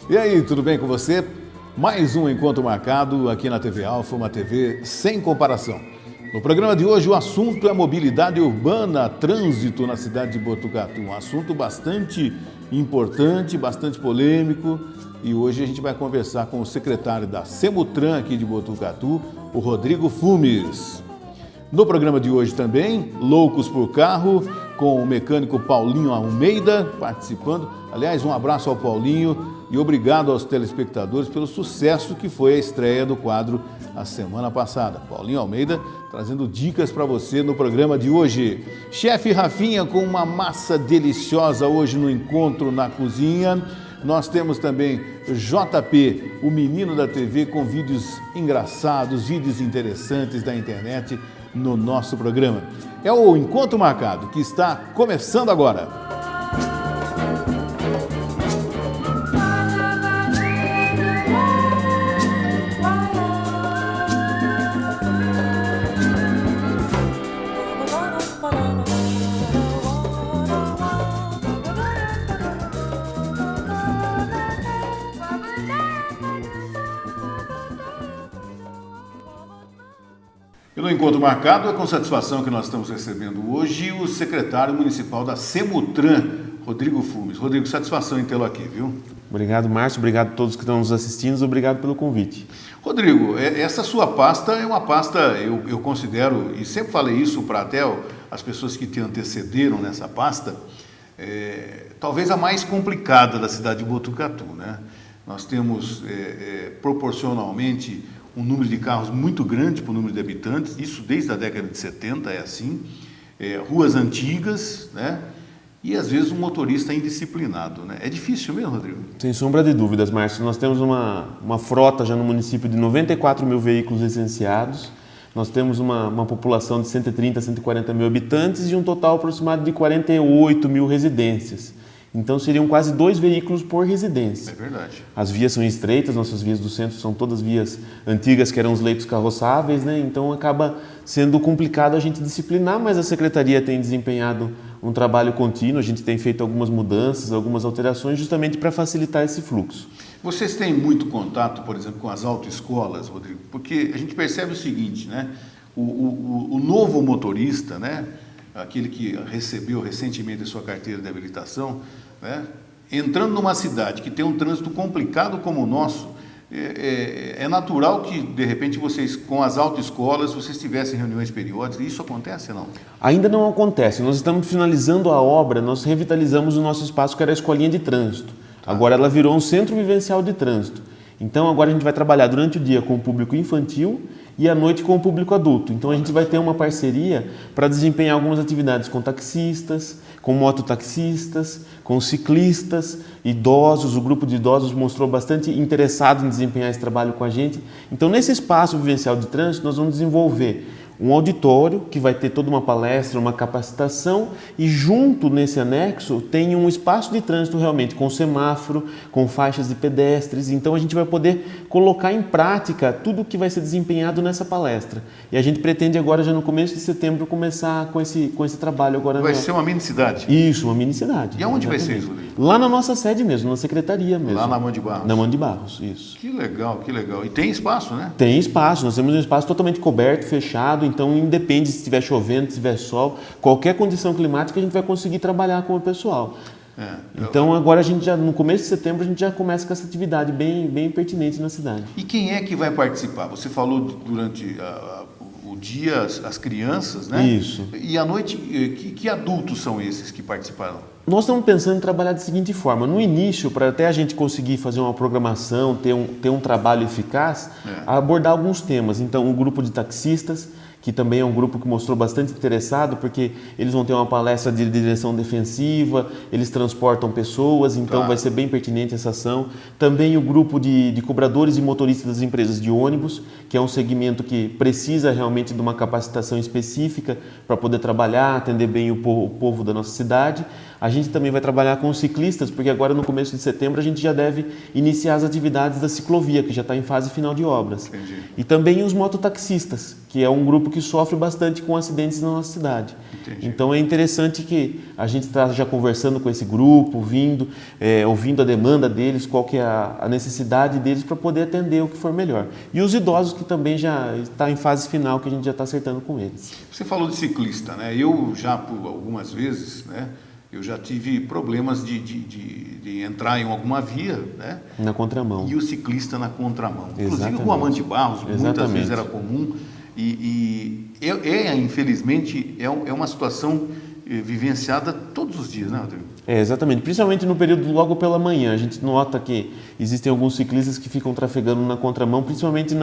E aí, tudo bem com você? Mais um encontro marcado aqui na TV Alfa, uma TV sem comparação. No programa de hoje, o assunto é mobilidade urbana, trânsito na cidade de Botucatu. Um assunto bastante importante, bastante polêmico. E hoje a gente vai conversar com o secretário da Semutran aqui de Botucatu, o Rodrigo Fumes. No programa de hoje também, Loucos por Carro, com o mecânico Paulinho Almeida participando. Aliás, um abraço ao Paulinho e obrigado aos telespectadores pelo sucesso que foi a estreia do quadro a semana passada. Paulinho Almeida trazendo dicas para você no programa de hoje. Chefe Rafinha com uma massa deliciosa hoje no Encontro na Cozinha. Nós temos também JP, o menino da TV, com vídeos engraçados, vídeos interessantes da internet no nosso programa. É o Encontro Marcado, que está começando agora. E no Encontro Marcado é com satisfação que nós estamos recebendo hoje o secretário municipal da Semutran, Rodrigo Fumes. Rodrigo, satisfação em tê-lo aqui, viu? Obrigado, Márcio. Obrigado a todos que estão nos assistindo. Obrigado pelo convite. Rodrigo, essa sua pasta é uma pasta, eu considero, e sempre falei isso para até as pessoas que te antecederam nessa pasta, talvez a mais complicada da cidade de Botucatu, né? Nós temos proporcionalmente um número de carros muito grande para o número de habitantes, isso desde a década de 70 é assim, ruas antigas, né? E às vezes um motorista indisciplinado, né? É difícil mesmo, Rodrigo? Sem sombra de dúvidas, Márcio. Nós temos uma frota já no município de 94 mil veículos licenciados, nós temos uma população de 130, 140 mil habitantes e um total aproximado de 48 mil residências. Então seriam quase 2 veículos por residência. É verdade. As vias são estreitas, nossas vias do centro são todas vias antigas que eram os leitos carroçáveis, né? Então acaba sendo complicado a gente disciplinar, mas a Secretaria tem desempenhado um trabalho contínuo, a gente tem feito algumas mudanças, algumas alterações justamente para facilitar esse fluxo. Vocês têm muito contato, por exemplo, com as autoescolas, Rodrigo? Porque a gente percebe o seguinte, né? O novo motorista, né? Aquele que recebeu recentemente a sua carteira de habilitação, né? Entrando numa cidade que tem um trânsito complicado como o nosso, é natural que, de repente, vocês, com as autoescolas, vocês tivessem reuniões periódicas. Isso acontece ou não? Ainda não acontece. Nós estamos finalizando a obra, nós revitalizamos o nosso espaço, que era a escolinha de trânsito. Agora ela virou um centro vivencial de trânsito. Então agora a gente vai trabalhar durante o dia com o público infantil e à noite com o público adulto. Então a gente vai ter uma parceria para desempenhar algumas atividades com taxistas, com mototaxistas, com ciclistas, idosos. O grupo de idosos mostrou bastante interessado em desempenhar esse trabalho com a gente. Então nesse espaço vivencial de trânsito nós vamos desenvolver um auditório que vai ter toda uma palestra, uma capacitação e junto nesse anexo tem um espaço de trânsito realmente com semáforo, com faixas de pedestres. Então a gente vai poder colocar em prática tudo que vai ser desempenhado nessa palestra. E a gente pretende agora já no começo de setembro começar com esse trabalho agora. Vai ser uma mini cidade? Isso, uma mini cidade. E aonde vai ser isso, Rodrigo? Lá na nossa sede mesmo, na secretaria mesmo. Lá na Mão de Barros? Na Mão de Barros, isso. Que legal, que legal. E tem espaço, né? Tem espaço, nós temos um espaço totalmente coberto, fechado, então independe se estiver chovendo, se estiver sol, qualquer condição climática a gente vai conseguir trabalhar com o pessoal. Então agora a gente já, no começo de setembro, a gente já começa com essa atividade bem pertinente na cidade. E quem é que vai participar? Você falou durante o dia as crianças, né? Isso. E à noite, que adultos são esses que participarão? Nós estamos pensando em trabalhar da seguinte forma: no início, para até a gente conseguir fazer uma programação, ter um trabalho eficaz, abordar alguns temas. Então, um grupo de taxistas, que também é um grupo que mostrou bastante interessado, porque eles vão ter uma palestra de direção defensiva, eles transportam pessoas, então vai ser bem pertinente essa ação. Também o grupo de cobradores e motoristas das empresas de ônibus, que é um segmento que precisa realmente de uma capacitação específica para poder trabalhar, atender bem o povo da nossa cidade. A gente também vai trabalhar com os ciclistas, porque agora no começo de setembro a gente já deve iniciar as atividades da ciclovia, que já está em fase final de obras. Entendi. E também os mototaxistas, que é um grupo que sofre bastante com acidentes na nossa cidade. Entendi. Então é interessante que a gente está já conversando com esse grupo, ouvindo a demanda deles, qual que é a necessidade deles para poder atender o que for melhor. E os idosos que também já está em fase final, que a gente já está acertando com eles. Você falou de ciclista, né? Eu já, por algumas vezes, né? Eu já tive problemas de entrar em alguma via, né? Na contramão. E o ciclista na contramão. Inclusive, Exatamente. o Amante Barros, muitas Exatamente. vezes era comum. Infelizmente, é uma situação vivenciada todos os dias, né, Rodrigo? Exatamente, principalmente no período logo pela manhã. A gente nota que existem alguns ciclistas que ficam trafegando na contramão, principalmente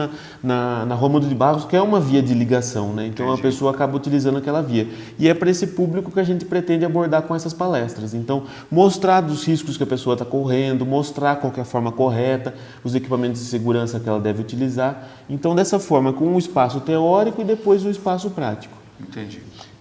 na Rômulo de Barros, que é uma via de ligação, né? Então Entendi. a pessoa acaba utilizando aquela via. E é para esse público que a gente pretende abordar com essas palestras. Então, mostrar dos riscos que a pessoa está correndo, mostrar qual que é a forma correta, os equipamentos de segurança que ela deve utilizar. Então, dessa forma, com um espaço teórico e depois um espaço prático. Entendi.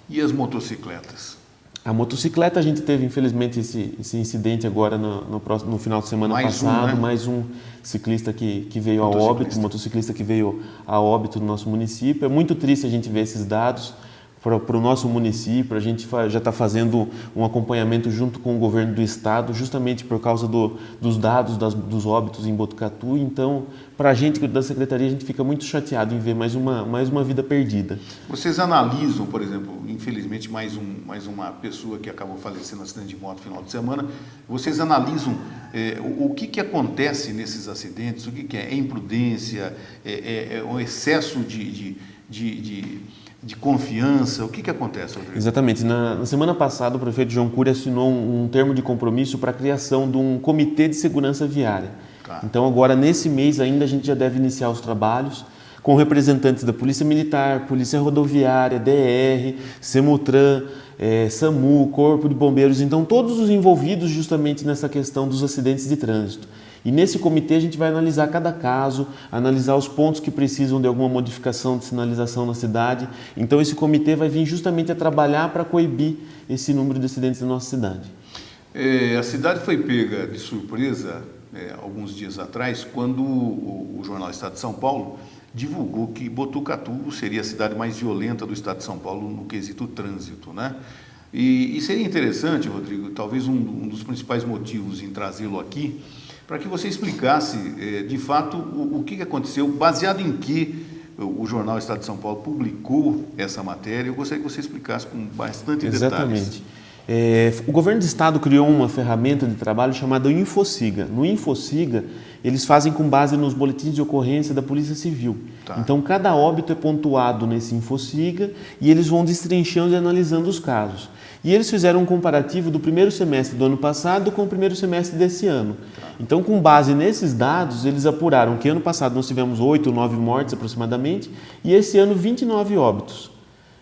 E as motocicletas? A motocicleta, a gente teve, infelizmente, esse incidente agora no final de semana passado. né? Mais um ciclista que veio a óbito, motociclista que veio a óbito no nosso município. É muito triste a gente ver esses dados para o nosso município. A gente já está fazendo um acompanhamento junto com o governo do estado, justamente por causa dos dados dos óbitos em Botucatu. Então, para a gente da secretaria, a gente fica muito chateado em ver mais uma vida perdida. Vocês analisam, por exemplo, infelizmente mais uma pessoa que acabou falecendo no acidente de moto no final de semana, vocês analisam o que acontece nesses acidentes, o que é imprudência, um excesso de confiança, o que acontece, Rodrigo? Exatamente. Na semana passada, o prefeito João Cury assinou um termo de compromisso para a criação de um comitê de segurança viária. Tá. Então, agora, nesse mês ainda, a gente já deve iniciar os trabalhos com representantes da Polícia Militar, Polícia Rodoviária, DR, Semutran, SAMU, Corpo de Bombeiros. Então, todos os envolvidos justamente nessa questão dos acidentes de trânsito. E nesse comitê a gente vai analisar cada caso, analisar os pontos que precisam de alguma modificação de sinalização na cidade. Então esse comitê vai vir justamente a trabalhar para coibir esse número de acidentes na nossa cidade. A cidade foi pega de surpresa alguns dias atrás, quando o jornal Estado de São Paulo divulgou que Botucatu seria a cidade mais violenta do Estado de São Paulo no quesito trânsito, né? E seria interessante, Rodrigo, talvez um dos principais motivos em trazê-lo aqui, para que você explicasse, de fato, o que aconteceu, baseado em que o jornal Estado de São Paulo publicou essa matéria. Eu gostaria que você explicasse com bastante detalhes. Exatamente. O governo do estado criou uma ferramenta de trabalho chamada Infociga. No Infociga, eles fazem com base nos boletins de ocorrência da Polícia Civil. Tá. Então, cada óbito é pontuado nesse Infociga e eles vão destrinchando e analisando os casos. E eles fizeram um comparativo do primeiro semestre do ano passado com o primeiro semestre desse ano. Então, com base nesses dados, eles apuraram que ano passado nós tivemos 8 ou 9 mortes aproximadamente e esse ano 29 óbitos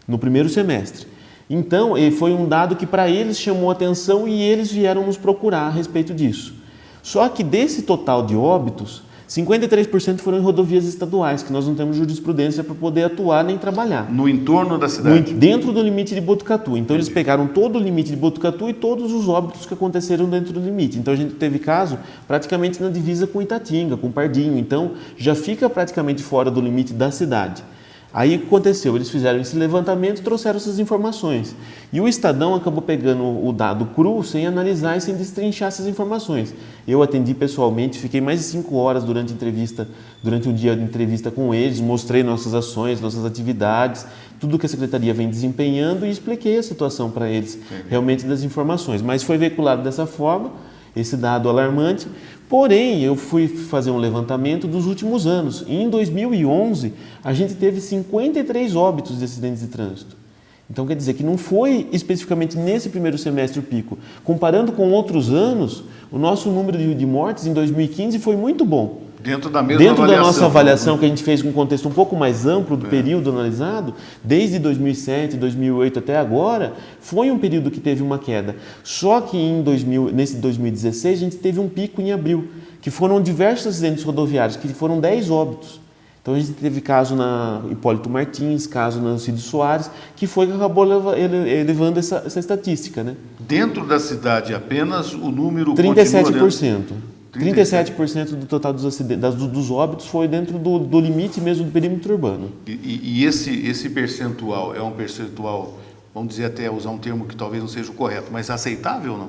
no primeiro semestre. Então, foi um dado que para eles chamou atenção e eles vieram nos procurar a respeito disso. Só que desse total de óbitos, 53% foram em rodovias estaduais, que nós não temos jurisprudência para poder atuar nem trabalhar. No entorno da cidade? Dentro do limite de Botucatu. Então, eles pegaram todo o limite de Botucatu e todos os óbitos que aconteceram dentro do limite. Então, a gente teve caso praticamente na divisa com Itatinga, com Pardinho. Então, já fica praticamente fora do limite da cidade. Aí o que aconteceu? Eles fizeram esse levantamento e trouxeram essas informações. E o Estadão acabou pegando o dado cru sem analisar e sem destrinchar essas informações. Eu atendi pessoalmente, fiquei mais de 5 horas durante um dia de entrevista com eles, mostrei nossas ações, nossas atividades, tudo que a Secretaria vem desempenhando e expliquei a situação para eles, realmente das informações. Mas foi veiculado dessa forma, esse dado alarmante. Porém, eu fui fazer um levantamento dos últimos anos. E em 2011, a gente teve 53 óbitos de acidentes de trânsito. Então, quer dizer que não foi especificamente nesse primeiro semestre o pico. Comparando com outros anos, o nosso número de mortes em 2015 foi muito bom. Dentro da mesma Dentro avaliação. da nossa avaliação, que a gente fez com um contexto um pouco mais amplo do período analisado, desde 2007, 2008 até agora, foi um período que teve uma queda. Só que nesse 2016 a gente teve um pico em abril, que foram diversos acidentes rodoviários, que foram 10 óbitos. Então a gente teve caso na Hipólito Martins, caso na Alcides Soares, que foi que acabou elevando essa estatística, né? Dentro da cidade apenas o número 37%. 37% do total dos óbitos foi dentro do limite mesmo do perímetro urbano. E esse percentual é um percentual, vamos dizer, até usar um termo que talvez não seja o correto, mas aceitável ou não?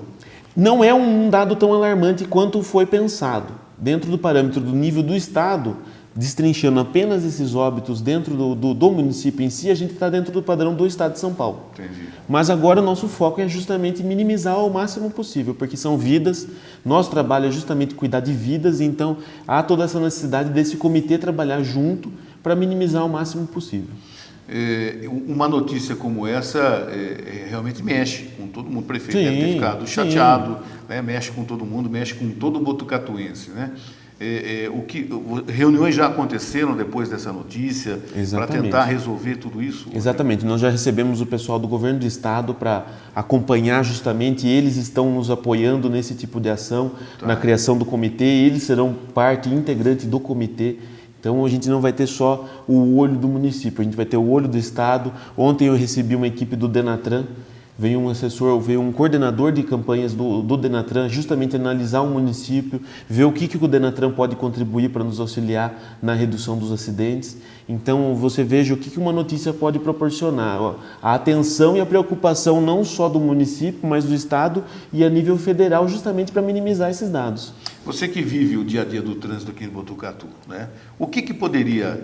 Não é um dado tão alarmante quanto foi pensado. Dentro do parâmetro do nível do Estado, destrinchando apenas esses óbitos dentro do município em si, a gente está dentro do padrão do Estado de São Paulo. Entendi. Mas agora o nosso foco é justamente minimizar ao máximo possível, porque são vidas, nosso trabalho é justamente cuidar de vidas, então há toda essa necessidade desse comitê trabalhar junto para minimizar ao máximo possível. Uma notícia como essa realmente mexe com todo mundo. O prefeito Sim, deve ter ficado chateado, né? Mexe com todo mundo, mexe com todo botucatuense, né? Reuniões já aconteceram depois dessa notícia para tentar resolver tudo isso? Exatamente, nós já recebemos o pessoal do governo do estado para acompanhar justamente, eles estão nos apoiando nesse tipo de ação, na criação do comitê, eles serão parte integrante do comitê. Então a gente não vai ter só o olho do município, a gente vai ter o olho do estado. Ontem eu recebi uma equipe do Denatran, veio um assessor, veio um coordenador de campanhas do Denatran, justamente analisar o município, ver o que o Denatran pode contribuir para nos auxiliar na redução dos acidentes. Então você veja o que uma notícia pode proporcionar, a atenção e a preocupação não só do município, mas do estado e a nível federal, justamente para minimizar esses dados. Você que vive o dia a dia do trânsito aqui em Botucatu, né? O que poderia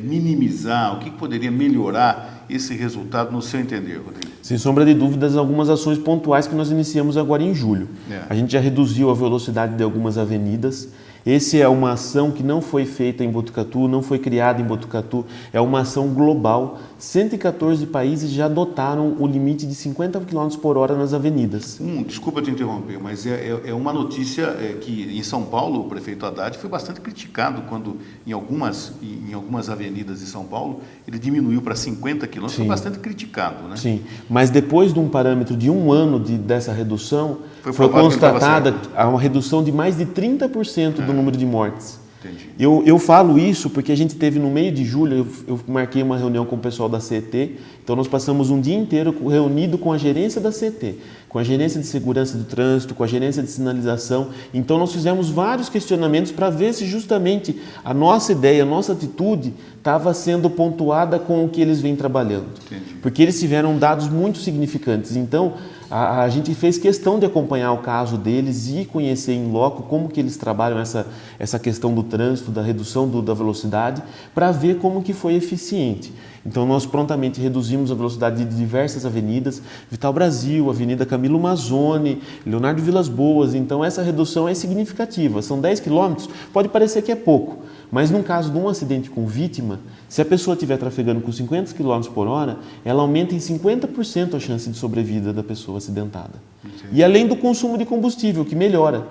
minimizar, o que poderia melhorar esse resultado no seu entender, Rodrigo? Sem sombra de dúvidas, algumas ações pontuais que nós iniciamos agora em julho. A gente já reduziu a velocidade de algumas avenidas. Essa é uma ação que não foi feita em Botucatu, não foi criada em Botucatu, é uma ação global. 114 países já adotaram o limite de 50 km por hora nas avenidas. Desculpa te interromper, mas é uma notícia que em São Paulo o prefeito Haddad foi bastante criticado quando em algumas avenidas de São Paulo ele diminuiu para 50 km, foi bastante criticado, né? Sim, mas depois de um parâmetro de um ano dessa redução, foi constatada uma redução de mais de 30% do número de mortes. Entendi. Eu falo isso porque a gente teve no meio de julho, eu marquei uma reunião com o pessoal da CET, então nós passamos um dia inteiro reunido com a gerência da CET, com a gerência de segurança do trânsito, com a gerência de sinalização. Então nós fizemos vários questionamentos para ver se justamente a nossa ideia, a nossa atitude estava sendo pontuada com o que eles vêm trabalhando. Entendi. Porque eles tiveram dados muito significantes. Então a gente fez questão de acompanhar o caso deles e conhecer em loco como que eles trabalham essa questão do trânsito, da redução da velocidade, para ver como que foi eficiente. Então nós prontamente reduzimos a velocidade de diversas avenidas, Vital Brasil, Avenida Camilo Mazzoni, Leonardo Vilas Boas. Então essa redução é significativa, são 10 quilômetros, pode parecer que é pouco, mas num caso de um acidente com vítima, se a pessoa estiver trafegando com 50 km por hora, ela aumenta em 50% a chance de sobrevida da pessoa acidentada. Entendi. E além do consumo de combustível, que melhora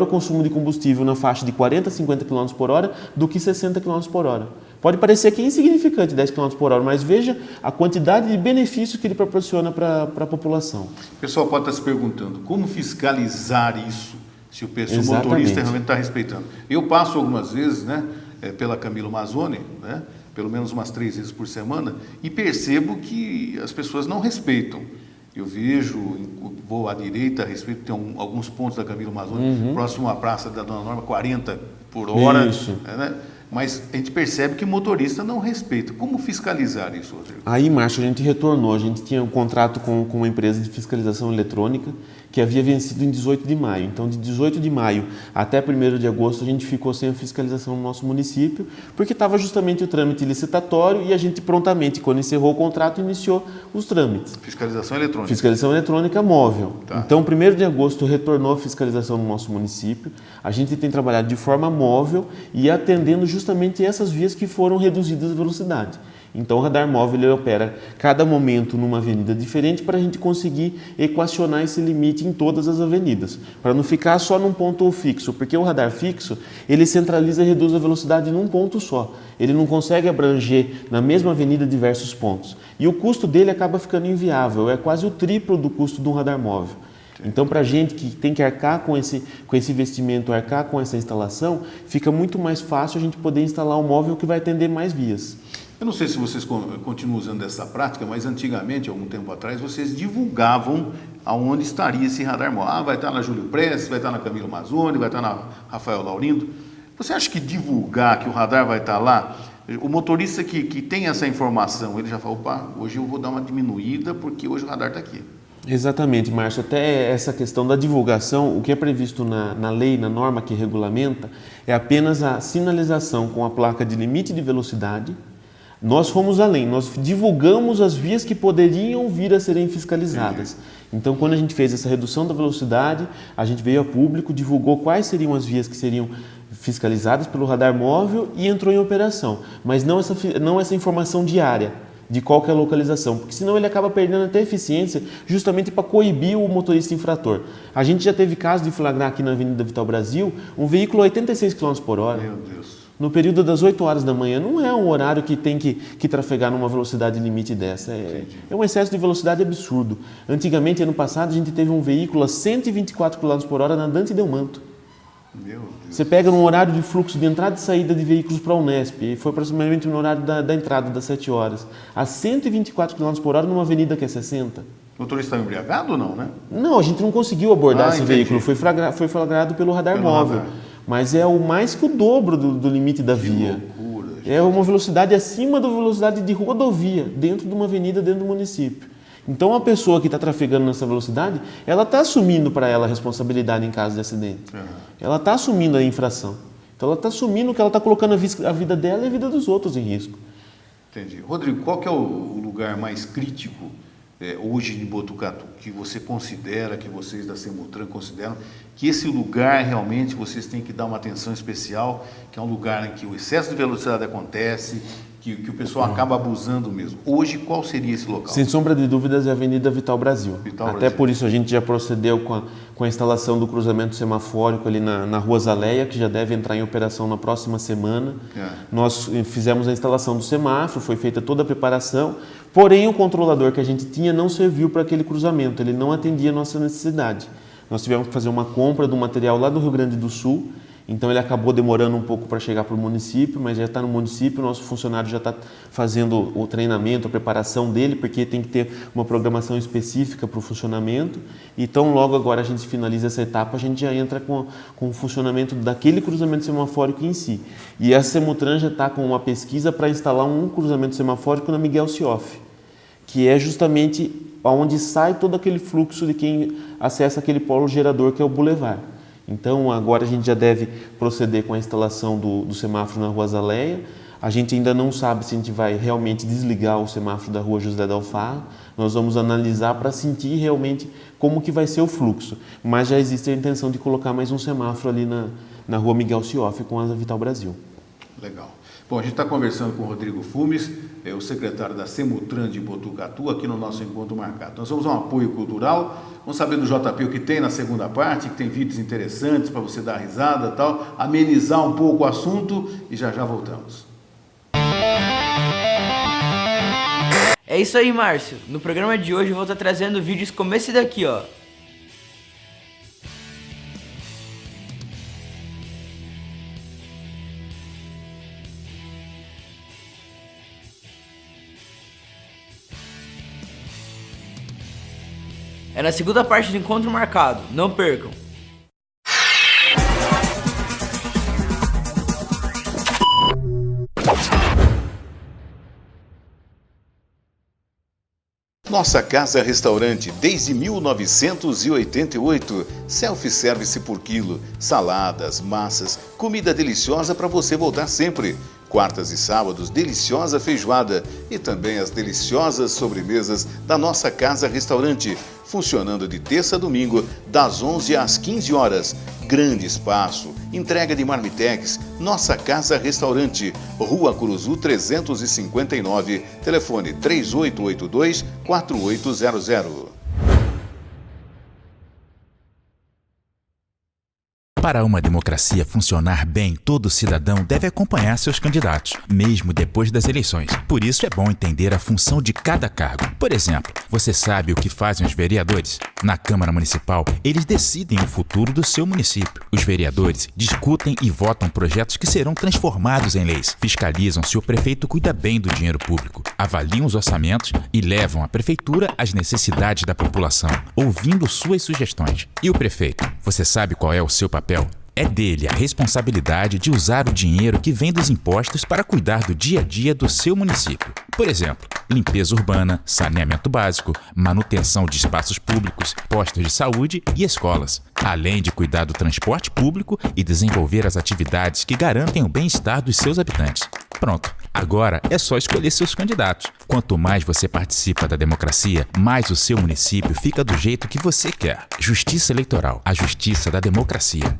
o consumo de combustível na faixa de 40 a 50 km por hora do que 60 km por hora. Pode parecer que é insignificante 10 km por hora, mas veja a quantidade de benefícios que ele proporciona para a população. O pessoal pode estar se perguntando, como fiscalizar isso, se o motorista realmente está respeitando? Eu passo algumas vezes, né, pela Camilo Mazzoni, né, pelo menos umas 3 vezes por semana, e percebo que as pessoas não respeitam. Eu vejo, vou à direita, respeito, tem alguns pontos da Camilo Mazzoni, próximo à Praça da Dona Norma, 40 por hora. Isso. Né? Mas a gente percebe que o motorista não respeita. Como fiscalizar isso, Rodrigo? Aí, Márcio, a gente retornou. A gente tinha um contrato com uma empresa de fiscalização eletrônica que havia vencido em 18 de maio. Então, de 18 de maio até 1º de agosto, a gente ficou sem a fiscalização no nosso município, porque estava justamente o trâmite licitatório e a gente prontamente, quando encerrou o contrato, iniciou os trâmites. Fiscalização eletrônica? Fiscalização eletrônica móvel. Tá. Então, 1º de agosto retornou a fiscalização no nosso município. A gente tem trabalhado de forma móvel e atendendo justamente essas vias que foram reduzidas a velocidade. Então, o radar móvel ele opera cada momento numa avenida diferente para a gente conseguir equacionar esse limite em todas as avenidas, para não ficar só num ponto fixo, porque o radar fixo ele centraliza e reduz a velocidade num ponto só. Ele não consegue abranger na mesma avenida diversos pontos. E o custo dele acaba ficando inviável, é quase o triplo do custo de um radar móvel. Então, para a gente que tem que arcar com esse investimento, arcar com essa instalação, fica muito mais fácil a gente poder instalar um móvel que vai atender mais vias. Eu não sei se vocês continuam usando essa prática, mas antigamente, algum tempo atrás, vocês divulgavam aonde estaria esse radar móvel. Vai estar na Júlio Prestes, vai estar na Camilo Mazzoni, vai estar na Rafael Laurindo. Você acha que divulgar que o radar vai estar lá, o motorista que tem essa informação, ele já fala, opa, hoje eu vou dar uma diminuída porque hoje o radar está aqui. Exatamente, Márcio. Até essa questão da divulgação, o que é previsto na lei, na norma que regulamenta, é apenas a sinalização com a placa de limite de velocidade. Nós fomos além, nós divulgamos as vias que poderiam vir a serem fiscalizadas. Então, quando a gente fez essa redução da velocidade, a gente veio a público, divulgou quais seriam as vias que seriam fiscalizadas pelo radar móvel e entrou em operação. Mas não essa informação diária de qualquer localização, porque senão ele acaba perdendo até eficiência justamente para coibir o motorista infrator. A gente já teve caso de flagrar aqui na Avenida Vital Brasil um veículo a 86 km por hora. Meu Deus. No período das 8 horas da manhã, não é um horário que tem que trafegar numa velocidade limite dessa. É um excesso de velocidade absurdo. Antigamente, ano passado, a gente teve um veículo a 124 km por hora na Dante Delmanto. Meu Deus. Você pega num horário de fluxo de entrada e saída de veículos para a Unesp, e foi aproximadamente no horário da entrada, das 7 horas, a 124 km por hora numa avenida que é 60. O motorista estava embriagado ou não, né? Não, a gente não conseguiu abordar esse entendi. veículo, foi flagrado pelo radar móvel. Radar. Mas é o mais que o dobro do limite da via. Loucura, gente. É uma velocidade acima da velocidade de rodovia, dentro de uma avenida, dentro do município. Então, a pessoa que está trafegando nessa velocidade, ela está assumindo para ela a responsabilidade em caso de acidente. Ela está assumindo a infração. Então, ela está assumindo que ela está colocando a vida dela e a vida dos outros em risco. Entendi. Rodrigo, qual que é o lugar mais crítico hoje em Botucatu, que você considera, que vocês da Semutran consideram, que esse lugar realmente vocês têm que dar uma atenção especial, que é um lugar em que o excesso de velocidade acontece, que o pessoal acaba abusando mesmo. Hoje, qual seria esse local? Sem sombra de dúvidas, é a Avenida Vital Brasil. Até por isso a gente já procedeu com a instalação do cruzamento semafórico ali na Rua Zaleia, que já deve entrar em operação na próxima semana. Nós fizemos a instalação do semáforo, foi feita toda a preparação, porém o controlador que a gente tinha não serviu para aquele cruzamento, ele não atendia a nossa necessidade. Nós tivemos que fazer uma compra do material lá do Rio Grande do Sul, então ele acabou demorando um pouco para chegar para o município, mas já está no município, o nosso funcionário já está fazendo o treinamento, a preparação dele, porque tem que ter uma programação específica para o funcionamento. Então logo agora a gente finaliza essa etapa, a gente já entra com o funcionamento daquele cruzamento semafórico em si. E a Semutran já está com uma pesquisa para instalar um cruzamento semafórico na Miguel Sioff, que é justamente onde sai todo aquele fluxo de quem acessa aquele polo gerador que é o Boulevard. Então, agora a gente já deve proceder com a instalação do semáforo na Rua Zaleia. A gente ainda não sabe se a gente vai realmente desligar o semáforo da Rua José da Alfarra. Nós vamos analisar para sentir realmente como que vai ser o fluxo. Mas já existe a intenção de colocar mais um semáforo ali na Rua Miguel Sioff com a Vital Brasil. Legal. Bom, a gente está conversando com o Rodrigo Fumes, o secretário da Semutran de Botucatu, aqui no nosso encontro marcado. Nós vamos a um apoio cultural, vamos saber do JP o que tem na segunda parte, que tem vídeos interessantes para você dar risada e tal, amenizar um pouco o assunto e já voltamos. É isso aí, Márcio. No programa de hoje eu vou estar trazendo vídeos como esse daqui, ó. É na segunda parte do encontro marcado, não percam! Nossa Casa Restaurante, desde 1988, self-service por quilo, saladas, massas, comida deliciosa para você voltar sempre. Quartas e sábados, deliciosa feijoada e também as deliciosas sobremesas da Nossa Casa Restaurante, funcionando de terça a domingo, das 11 às 15 horas. Grande espaço, entrega de marmitex, Nossa Casa Restaurante, Rua Curuzu 359, telefone 3882-4800. Para uma democracia funcionar bem, todo cidadão deve acompanhar seus candidatos, mesmo depois das eleições. Por isso é bom entender a função de cada cargo. Por exemplo, você sabe o que fazem os vereadores? Na Câmara Municipal, eles decidem o futuro do seu município. Os vereadores discutem e votam projetos que serão transformados em leis, fiscalizam se o prefeito cuida bem do dinheiro público, avaliam os orçamentos e levam à prefeitura as necessidades da população, ouvindo suas sugestões. E o prefeito? Você sabe qual é o seu papel? É dele a responsabilidade de usar o dinheiro que vem dos impostos para cuidar do dia a dia do seu município. Por exemplo, limpeza urbana, saneamento básico, manutenção de espaços públicos, postos de saúde e escolas, além de cuidar do transporte público e desenvolver as atividades que garantem o bem-estar dos seus habitantes. Pronto, agora é só escolher seus candidatos. Quanto mais você participa da democracia, mais o seu município fica do jeito que você quer. Justiça Eleitoral, a justiça da democracia.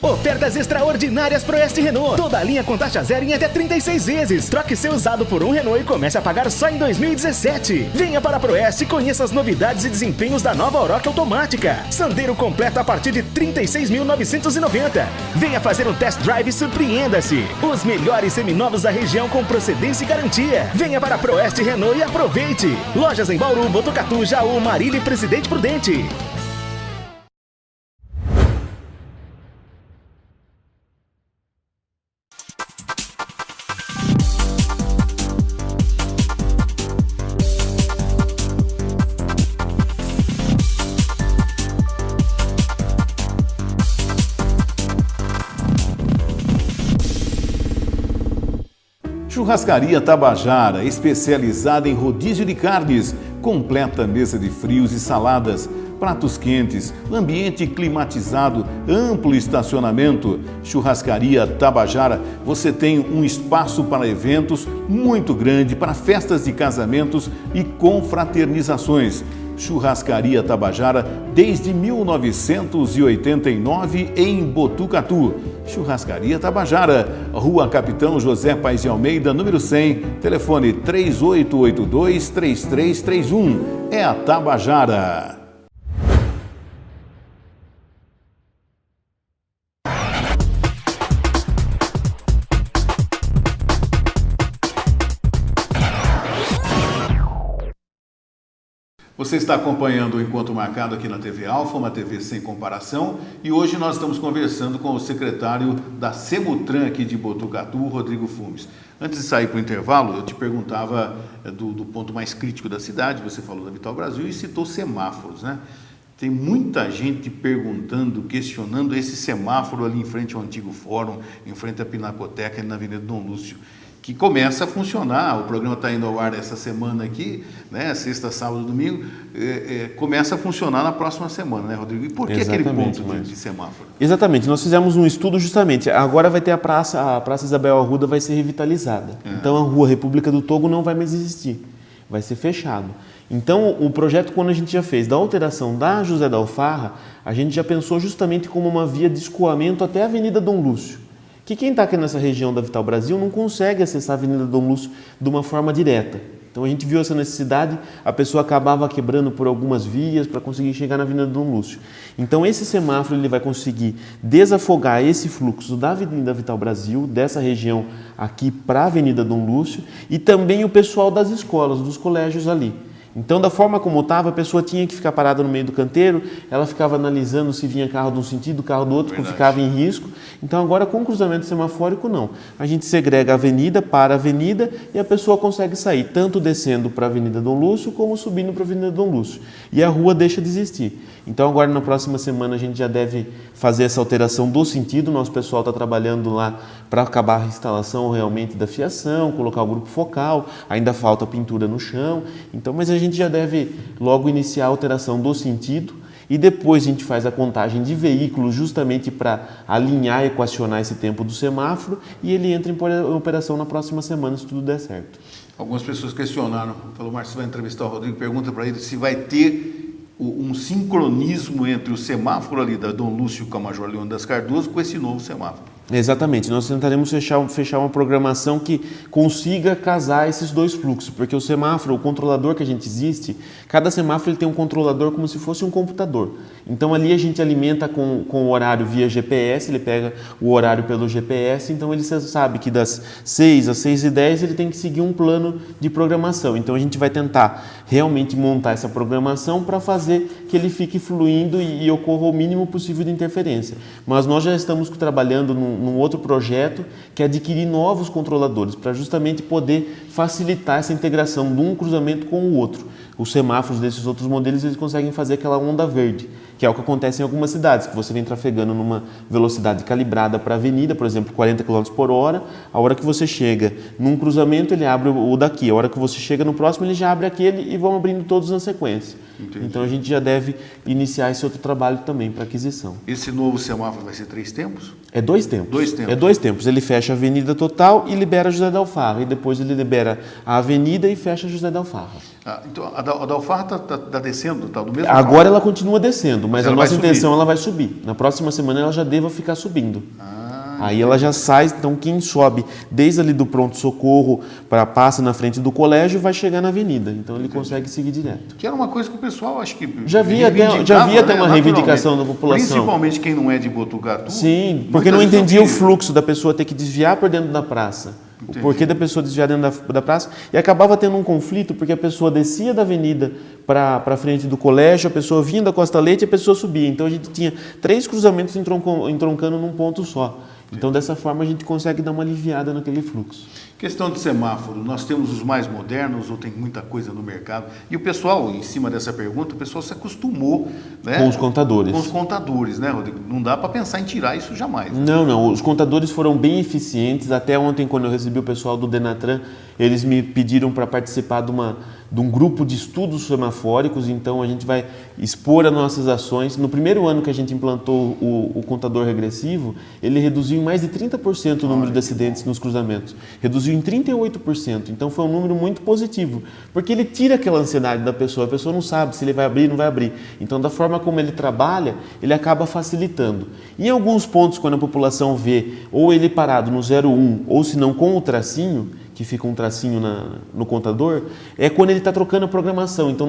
Ofertas extraordinárias Proeste Renault. Toda a linha com taxa zero em até 36 vezes. Troque seu usado por um Renault e comece a pagar só em 2017. Venha para a Proeste e conheça as novidades e desempenhos da nova Oroch automática. Sandero completo a partir de 36.990. Venha fazer um test drive e surpreenda-se. Os melhores seminovos da região com procedência e garantia. Venha para a Proeste Renault e aproveite. Lojas em Bauru, Botucatu, Jaú, Marília e Presidente Prudente. Churrascaria Tabajara, especializada em rodízio de carnes, completa mesa de frios e saladas, pratos quentes, ambiente climatizado, amplo estacionamento. Churrascaria Tabajara, você tem um espaço para eventos muito grande, para festas de casamentos e confraternizações. Churrascaria Tabajara, desde 1989 em Botucatu. Churrascaria Tabajara, Rua Capitão José Paes de Almeida, número 100, telefone 3882-3331. É a Tabajara. Você está acompanhando o Encontro Marcado aqui na TV Alfa, uma TV sem comparação, e hoje nós estamos conversando com o secretário da Semutran aqui de Botucatu, Rodrigo Fumes. Antes de sair para o intervalo, eu te perguntava do ponto mais crítico da cidade, você falou da Vital Brasil e citou semáforos, né? Tem muita gente perguntando, questionando esse semáforo ali em frente ao antigo fórum, em frente à Pinacoteca, ali na Avenida Dom Lúcio, que começa a funcionar. O programa está indo ao ar essa semana aqui, né? Sexta, sábado, domingo, começa a funcionar na próxima semana, né, Rodrigo? E por que aquele ponto de semáforo? Exatamente, nós fizemos um estudo justamente, agora vai ter a Praça Isabel Arruda vai ser revitalizada, então a Rua República do Togo não vai mais existir, vai ser fechado. Então o projeto, quando a gente já fez da alteração da José da Alfarra, a gente já pensou justamente como uma via de escoamento até a Avenida Dom Lúcio, que quem está aqui nessa região da Vital Brasil não consegue acessar a Avenida Dom Lúcio de uma forma direta. Então a gente viu essa necessidade, a pessoa acabava quebrando por algumas vias para conseguir chegar na Avenida Dom Lúcio. Então esse semáforo ele vai conseguir desafogar esse fluxo da Avenida Vital Brasil, dessa região aqui para a Avenida Dom Lúcio, e também o pessoal das escolas, dos colégios ali. Então, da forma como estava, a pessoa tinha que ficar parada no meio do canteiro, ela ficava analisando se vinha carro de um sentido, carro do outro, ficava em risco. Então, agora com o cruzamento semafórico, não. A gente segrega a avenida para a avenida e a pessoa consegue sair, tanto descendo para a Avenida Dom Lúcio, como subindo para a Avenida Dom Lúcio. E a rua deixa de existir. Então, agora na próxima semana, a gente já deve fazer essa alteração do sentido. Nosso pessoal está trabalhando lá para acabar a instalação realmente da fiação, colocar o grupo focal, ainda falta pintura no chão. Então, mas a gente já deve logo iniciar a alteração do sentido e depois a gente faz a contagem de veículos justamente para alinhar e equacionar esse tempo do semáforo e ele entra em operação na próxima semana, se tudo der certo. Algumas pessoas questionaram, falou, Márcio, você vai entrevistar o Rodrigo, pergunta para ele se vai ter um sincronismo entre o semáforo ali da Dom Lúcio com a Major Leônidas Cardoso com esse novo semáforo. Exatamente, nós tentaremos fechar uma programação que consiga casar esses dois fluxos, porque o semáforo, o controlador que a gente existe, cada semáforo ele tem um controlador como se fosse um computador. Então ali a gente alimenta com o horário via GPS, ele pega o horário pelo GPS, então ele sabe que das 6 às 6h10 ele tem que seguir um plano de programação. Então a gente vai tentar realmente montar essa programação para fazer que ele fique fluindo e ocorra o mínimo possível de interferência. Mas nós já estamos trabalhando num outro projeto que é adquirir novos controladores para justamente poder facilitar essa integração de um cruzamento com o outro. Os semáforos desses outros modelos eles conseguem fazer aquela onda verde, que é o que acontece em algumas cidades, que você vem trafegando numa velocidade calibrada para a avenida, por exemplo, 40 km por hora, a hora que você chega num cruzamento ele abre o daqui, a hora que você chega no próximo ele já abre aquele e vão abrindo todos na sequência. Entendi. Então a gente já deve iniciar esse outro trabalho também para aquisição. Esse novo semáforo vai ser 3 tempos? É 2 tempos. 2 tempos. É 2 tempos. Ele fecha a Avenida Total e libera José da Alfarra. E depois ele libera a Avenida e fecha José da Alfarra. Então a da Alfarra está descendo, está do mesmo Agora ela continua descendo, mas a ela vai nossa subir. intenção ela vai subir. Na próxima semana ela já deva ficar subindo. Aí ela já sai, então quem sobe desde ali do pronto-socorro para passa na frente do colégio vai chegar na avenida. Então ele consegue seguir direto. Que era uma coisa que o pessoal acho que Já havia até uma naturalmente, reivindicação da população. Principalmente quem não é de Botucatu. Sim, porque não entendia o fluxo da pessoa ter que desviar por dentro da praça. O porquê da pessoa desviar dentro da praça. E acabava tendo um conflito, porque a pessoa descia da avenida para frente do colégio, a pessoa vinha da Costa Leite e a pessoa subia. Então a gente tinha 3 cruzamentos entroncando num ponto só. Então dessa forma a gente consegue dar uma aliviada naquele fluxo. Questão de semáforo, nós temos os mais modernos ou tem muita coisa no mercado? E o pessoal, em cima dessa pergunta, o pessoal se acostumou, né, Com os contadores. Com os contadores, né, Rodrigo? Não dá para pensar em tirar isso jamais. Não. Os contadores foram bem eficientes. Até ontem, quando eu recebi o pessoal do Denatran, eles me pediram para participar de um grupo de estudos semafóricos. Então, a gente vai expor as nossas ações. No primeiro ano que a gente implantou o contador regressivo, ele reduziu em mais de 30% o número de acidentes nos cruzamentos. Reduziu em 38%. Então, foi um número muito positivo, porque ele tira aquela ansiedade da pessoa. A pessoa não sabe se ele vai abrir ou não vai abrir. Então, da forma como ele trabalha, ele acaba facilitando. Em alguns pontos, quando a população vê ou ele parado no 01, ou se não com o tracinho, que fica um tracinho no contador, é quando ele está trocando a programação. Então,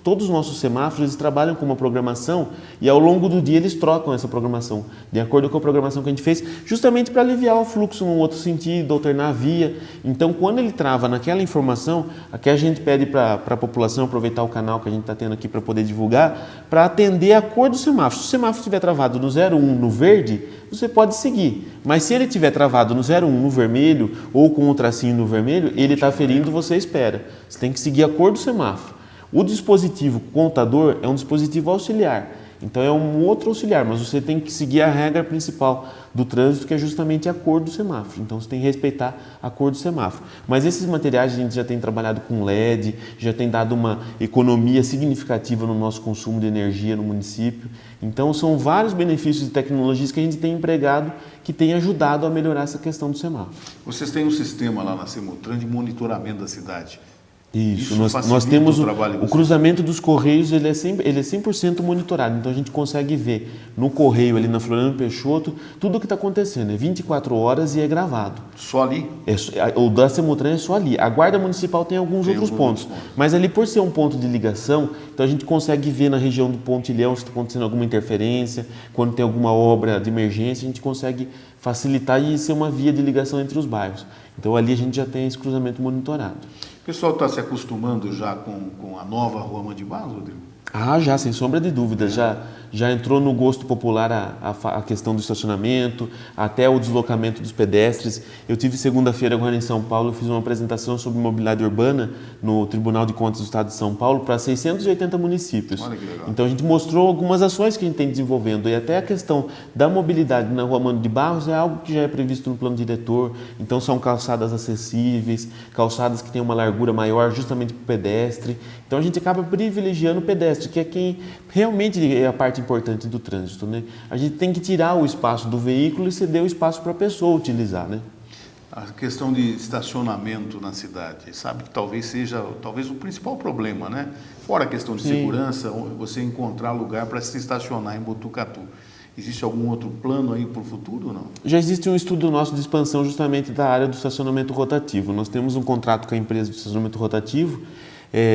todos os nossos semáforos eles trabalham com uma programação e ao longo do dia eles trocam essa programação, de acordo com a programação que a gente fez, justamente para aliviar o fluxo num outro sentido, alternar a via. Então, quando ele trava naquela informação, aqui a gente pede para a população aproveitar o canal que a gente está tendo aqui para poder divulgar, para atender a cor do semáforo. Se o semáforo estiver travado no 01 no verde, você pode seguir. Mas se ele estiver travado no 01 no vermelho ou com o tracinho no vermelho, ele está ferindo, você espera. Você tem que seguir a cor do semáforo. O dispositivo contador é um dispositivo auxiliar, então é um outro auxiliar, mas você tem que seguir a regra principal do trânsito, que é justamente a cor do semáforo. Então você tem que respeitar a cor do semáforo. Mas esses materiais a gente já tem trabalhado com LED, já tem dado uma economia significativa no nosso consumo de energia no município. Então são vários benefícios de tecnologias que a gente tem empregado que tem ajudado a melhorar essa questão do semáforo. Vocês têm um sistema lá na Semutran de monitoramento da cidade. Isso, nós temos o cruzamento dos Correios, ele é 100% monitorado, então a gente consegue ver no Correio, ali na Floriano Peixoto, tudo o que está acontecendo, é 24 horas e é gravado. Só ali? O da Semutran é só ali, a Guarda Municipal tem alguns outros pontos, mas ali por ser um ponto de ligação, então a gente consegue ver na região do Pontilhão se está acontecendo alguma interferência, quando tem alguma obra de emergência, a gente consegue facilitar e ser uma via de ligação entre os bairros. Então ali a gente já tem esse cruzamento monitorado. O pessoal está se acostumando já com a nova Rua Amandio de Barros, Rodrigo? Já, sem sombra de dúvida. Já entrou no gosto popular a questão do estacionamento, até o deslocamento dos pedestres. Eu tive segunda-feira agora em São Paulo, eu fiz uma apresentação sobre mobilidade urbana no Tribunal de Contas do Estado de São Paulo para 680 municípios. Olha que legal. Então a gente mostrou algumas ações que a gente tem desenvolvendo e até a questão da mobilidade na Rua Amandio de Barros é algo que já é previsto no plano diretor. Então são calçadas acessíveis, calçadas que têm uma largura maior justamente para o pedestre. Então a gente acaba privilegiando o pedestre, que é quem realmente é a parte importante do trânsito, né? A gente tem que tirar o espaço do veículo e ceder o espaço para a pessoa utilizar, né? A questão de estacionamento na cidade, sabe que talvez seja o principal problema, né? Fora a questão de segurança, você encontrar lugar para se estacionar em Botucatu. Existe algum outro plano aí para o futuro ou não? Já existe um estudo nosso de expansão justamente da área do estacionamento rotativo. Nós temos um contrato com a empresa do estacionamento rotativo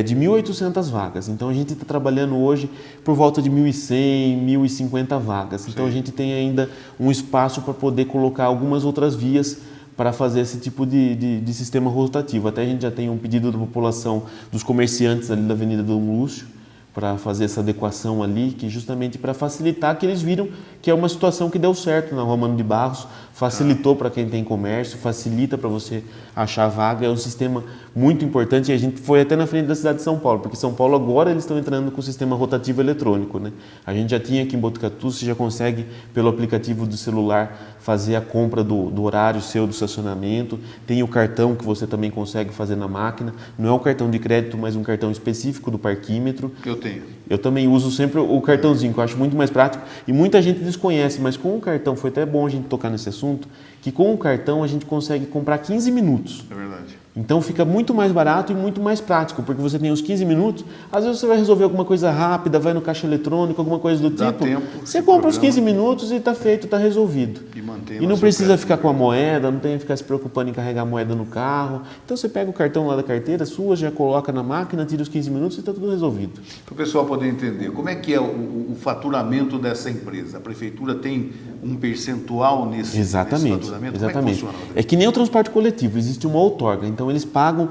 de 1.800 vagas. Então, a gente está trabalhando hoje por volta de 1.100, 1.050 vagas. Então, a gente tem ainda um espaço para poder colocar algumas outras vias para fazer esse tipo de sistema rotativo. Até a gente já tem um pedido da população, dos comerciantes ali da Avenida Dom Lúcio, para fazer essa adequação ali, que justamente para facilitar, que eles viram que é uma situação que deu certo na Romano de Barros, facilitou para quem tem comércio, facilita para você achar vaga, é um sistema muito importante e a gente foi até na frente da cidade de São Paulo, porque São Paulo agora eles estão entrando com o sistema rotativo eletrônico, né? A gente já tinha aqui em Botucatu, você já consegue pelo aplicativo do celular fazer a compra do horário seu do estacionamento, tem o cartão que você também consegue fazer na máquina, não é um cartão de crédito, mas um cartão específico do parquímetro. Que eu tenho. Eu também uso sempre o cartãozinho, que eu acho muito mais prático e muita gente desconhece, mas com o cartão, foi até bom a gente tocar nesse assunto, que com o cartão a gente consegue comprar 15 minutos. É verdade. Então fica muito mais barato e muito mais prático, porque você tem os 15 minutos, às vezes você vai resolver alguma coisa rápida, vai no caixa eletrônico, alguma coisa do Dá tipo. tempo, Você compra os 15 minutos e está feito, está resolvido. E não precisa ficar com a moeda, não tem que ficar se preocupando em carregar a moeda no carro. Então você pega o cartão lá da carteira sua, já coloca na máquina, tira os 15 minutos e está tudo resolvido. Para o pessoal poder entender, como é que é o faturamento dessa empresa? A prefeitura tem um percentual nesse Exatamente, faturamento? exatamente. Como é que funciona? É que nem o transporte coletivo, existe uma outorga, então eles pagam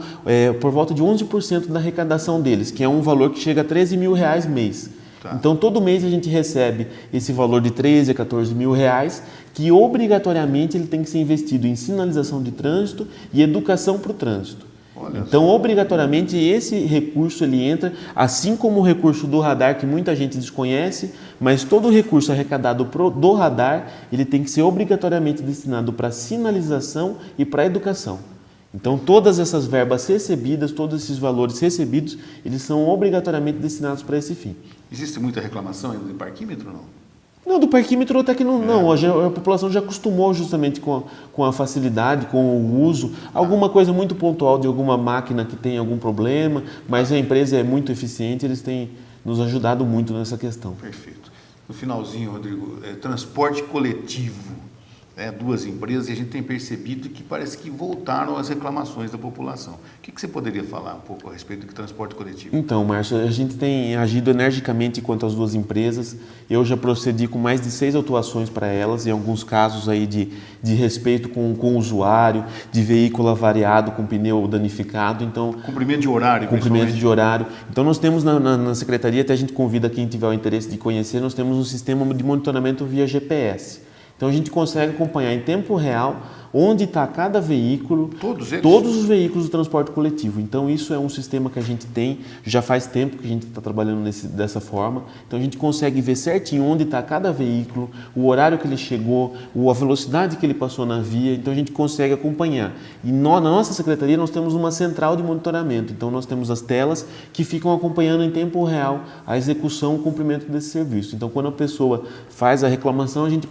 por volta de 11% da arrecadação deles, que é um valor que chega a 13 mil reais mês. Tá. Então todo mês a gente recebe esse valor de 13 a 14 mil reais, que obrigatoriamente ele tem que ser investido em sinalização de trânsito e educação para o trânsito. Então, obrigatoriamente, esse recurso ele entra, assim como o recurso do radar, que muita gente desconhece, mas todo o recurso arrecadado do radar, ele tem que ser obrigatoriamente destinado para sinalização e para educação. Então, todas essas verbas recebidas, todos esses valores recebidos, eles são obrigatoriamente destinados para esse fim. Existe muita reclamação ainda de parquímetro ou não? Não, do parquímetro até que não. A população já acostumou justamente com a facilidade, com o uso. Alguma coisa muito pontual de alguma máquina que tem algum problema, mas a empresa é muito eficiente, eles têm nos ajudado muito nessa questão. Perfeito. No finalzinho, Rodrigo, transporte coletivo, duas empresas, e a gente tem percebido que parece que voltaram as reclamações da população. O que você poderia falar um pouco a respeito do transporte coletivo? Então, Márcio, a gente tem agido energicamente quanto às duas empresas. Eu já procedi com mais de 6 autuações para elas, em alguns casos aí de respeito com o usuário, de veículo avariado com pneu danificado. Então, cumprimento de horário. Cumprimento de horário. Então, nós temos na secretaria, até a gente convida quem tiver o interesse de conhecer, nós temos um sistema de monitoramento via GPS. Então a gente consegue acompanhar em tempo real onde está cada veículo, todos os veículos do transporte coletivo. Então isso é um sistema que a gente tem, já faz tempo que a gente está trabalhando dessa forma. Então a gente consegue ver certinho onde está cada veículo, o horário que ele chegou, a velocidade que ele passou na via. Então a gente consegue acompanhar. E na nossa secretaria nós temos uma central de monitoramento. Então nós temos as telas que ficam acompanhando em tempo real a execução, o cumprimento desse serviço. Então quando a pessoa faz a reclamação, a gente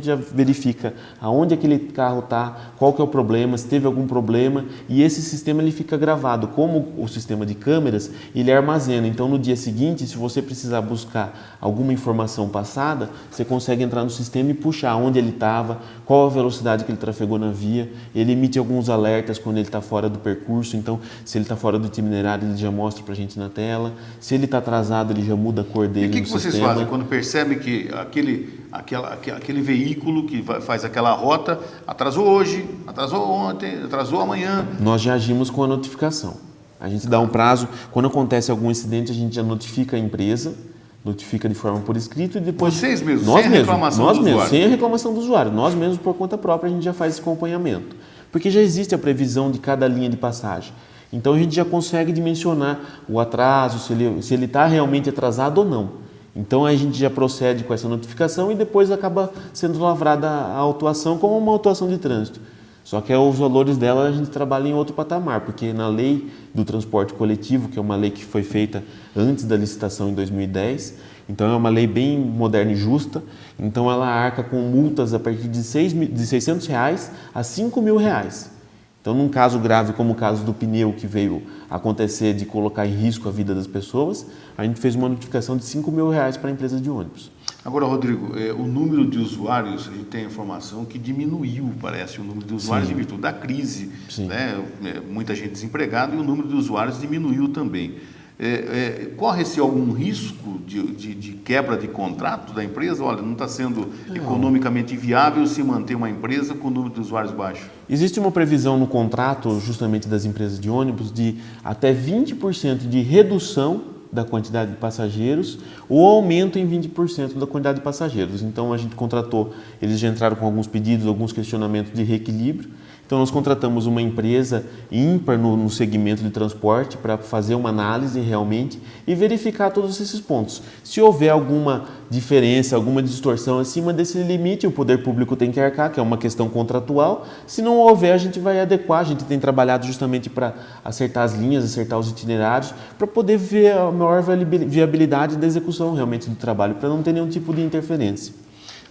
já verifica aonde aquele carro está, qual que é o problema, se teve algum problema, e esse sistema ele fica gravado. Como o sistema de câmeras, ele armazena. Então no dia seguinte, se você precisar buscar alguma informação passada, você consegue entrar no sistema e puxar onde ele estava, qual a velocidade que ele trafegou na via. Ele emite alguns alertas quando ele está fora do percurso. Então se ele está fora do itinerário, ele já mostra para a gente na tela. Se ele está atrasado, ele já muda a cor dele no sistema. E o que vocês fazem quando percebem que aquele veículo que faz aquela rota atrasou hoje, atrasou ontem, atrasou amanhã? Nós já agimos com a notificação. A gente dá um prazo, quando acontece algum incidente, a gente já notifica a empresa, notifica de forma por escrito e depois... Vocês mesmos, nós sem mesmos, reclamação nós do mesmos, usuário? sem a reclamação do usuário. Nós mesmos, por conta própria, a gente já faz esse acompanhamento. Porque já existe a previsão de cada linha de passagem. Então a gente já consegue dimensionar o atraso, se ele está realmente atrasado ou não. Então a gente já procede com essa notificação e depois acaba sendo lavrada a autuação como uma autuação de trânsito. Só que os valores dela a gente trabalha em outro patamar, porque na lei do transporte coletivo, que é uma lei que foi feita antes da licitação em 2010, então é uma lei bem moderna e justa, então ela arca com multas a partir de R$600 a R$5.000. Então, num caso grave como o caso do pneu que veio acontecer de colocar em risco a vida das pessoas, a gente fez uma notificação de R$5.000 para a empresa de ônibus. Agora, Rodrigo, o número de usuários, a gente tem a informação que diminuiu, parece, o número de usuários em virtude da crise, né? Muita gente desempregada e o número de usuários diminuiu também. Corre-se algum risco de quebra de contrato da empresa? Olha, não está sendo economicamente viável se manter uma empresa com o número de usuários baixo. Existe uma previsão no contrato, justamente das empresas de ônibus, de até 20% de redução da quantidade de passageiros ou aumento em 20% da quantidade de passageiros. Então, a gente contratou, eles já entraram com alguns pedidos, alguns questionamentos de reequilíbrio. Então, nós contratamos uma empresa ímpar no segmento de transporte para fazer uma análise realmente e verificar todos esses pontos. Se houver alguma diferença, alguma distorção acima desse limite, o poder público tem que arcar, que é uma questão contratual. Se não houver, a gente vai adequar. A gente tem trabalhado justamente para acertar as linhas, acertar os itinerários, para poder ver a maior viabilidade da execução realmente do trabalho, para não ter nenhum tipo de interferência.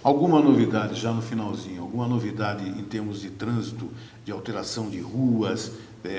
Alguma novidade já no finalzinho? Alguma novidade em termos de trânsito, de alteração de ruas,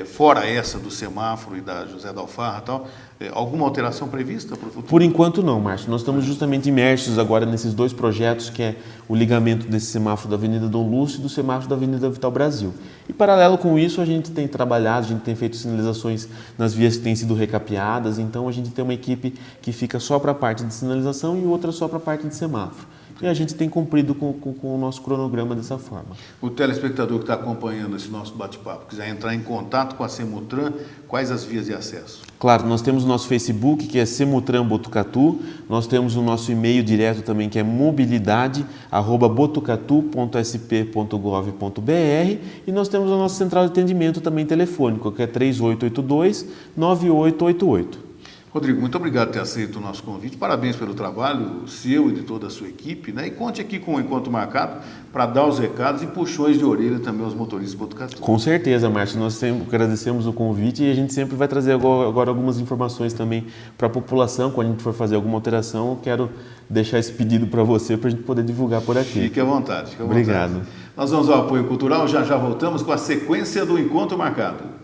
fora essa do semáforo e da José da Alfarra e tal? Alguma alteração prevista para o futuro? Por enquanto não, Márcio. Nós estamos justamente imersos agora nesses dois projetos, que é o ligamento desse semáforo da Avenida Dom Lúcio e do semáforo da Avenida Vital Brasil. E paralelo com isso, a gente tem trabalhado, a gente tem feito sinalizações nas vias que têm sido recapeadas, então a gente tem uma equipe que fica só para a parte de sinalização e outra só para a parte de semáforo. E a gente tem cumprido com o nosso cronograma dessa forma. O telespectador que está acompanhando esse nosso bate-papo, quiser entrar em contato com a Semutran, quais as vias de acesso? Claro, nós temos o nosso Facebook, que é Semutran Botucatu, nós temos o nosso e-mail direto também, que é mobilidade@botucatu.sp.gov.br, e nós temos a nossa central de atendimento também telefônico, que é 3882-9888. Rodrigo, muito obrigado por ter aceito o nosso convite. Parabéns pelo trabalho seu e de toda a sua equipe, né? E conte aqui com o Encontro Marcado para dar os recados e puxões de orelha também aos motoristas de Botucatu. Com certeza, Márcio. Nós sempre agradecemos o convite e a gente sempre vai trazer agora algumas informações também para a população. Quando a gente for fazer alguma alteração, eu quero deixar esse pedido para você para a gente poder divulgar por aqui. Fique à vontade. Fique à Obrigado. Vontade. Nós vamos ao apoio cultural. Já voltamos com a sequência do Encontro Marcado.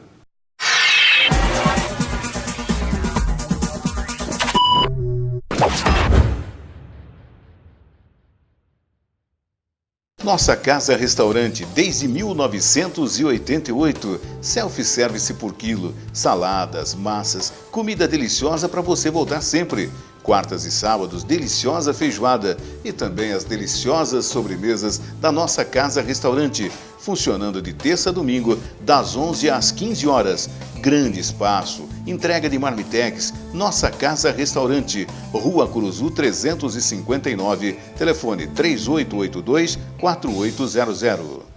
Nossa Casa Restaurante, desde 1988, self-service por quilo, saladas, massas, comida deliciosa para você voltar sempre. Quartas e sábados, deliciosa feijoada e também as deliciosas sobremesas da Nossa Casa Restaurante, funcionando de terça a domingo, das 11 às 15 horas. Grande espaço, entrega de marmitex, Nossa Casa Restaurante, Rua Curuzu 359, telefone 3882-4800.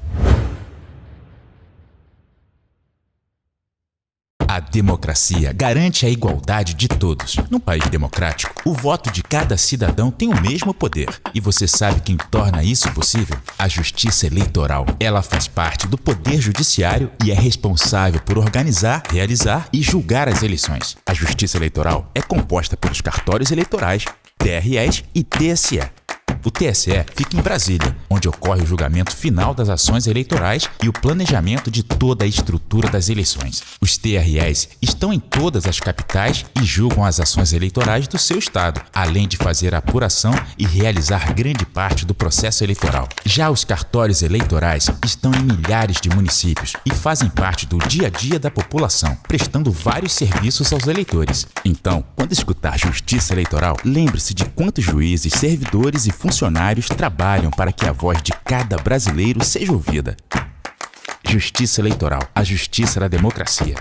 A democracia garante a igualdade de todos. Num país democrático, o voto de cada cidadão tem o mesmo poder. E você sabe quem torna isso possível? A Justiça Eleitoral. Ela faz parte do Poder Judiciário e é responsável por organizar, realizar e julgar as eleições. A Justiça Eleitoral é composta pelos cartórios eleitorais, TREs e TSE. O TSE fica em Brasília, onde ocorre o julgamento final das ações eleitorais e o planejamento de toda a estrutura das eleições. Os TREs estão em todas as capitais e julgam as ações eleitorais do seu estado, além de fazer a apuração e realizar grande parte do processo eleitoral. Já os cartórios eleitorais estão em milhares de municípios e fazem parte do dia a dia da população, prestando vários serviços aos eleitores. Então, quando escutar Justiça Eleitoral, lembre-se de quantos juízes, servidores e funcionários trabalham para que a voz de cada brasileiro seja ouvida. Justiça Eleitoral, a justiça da democracia.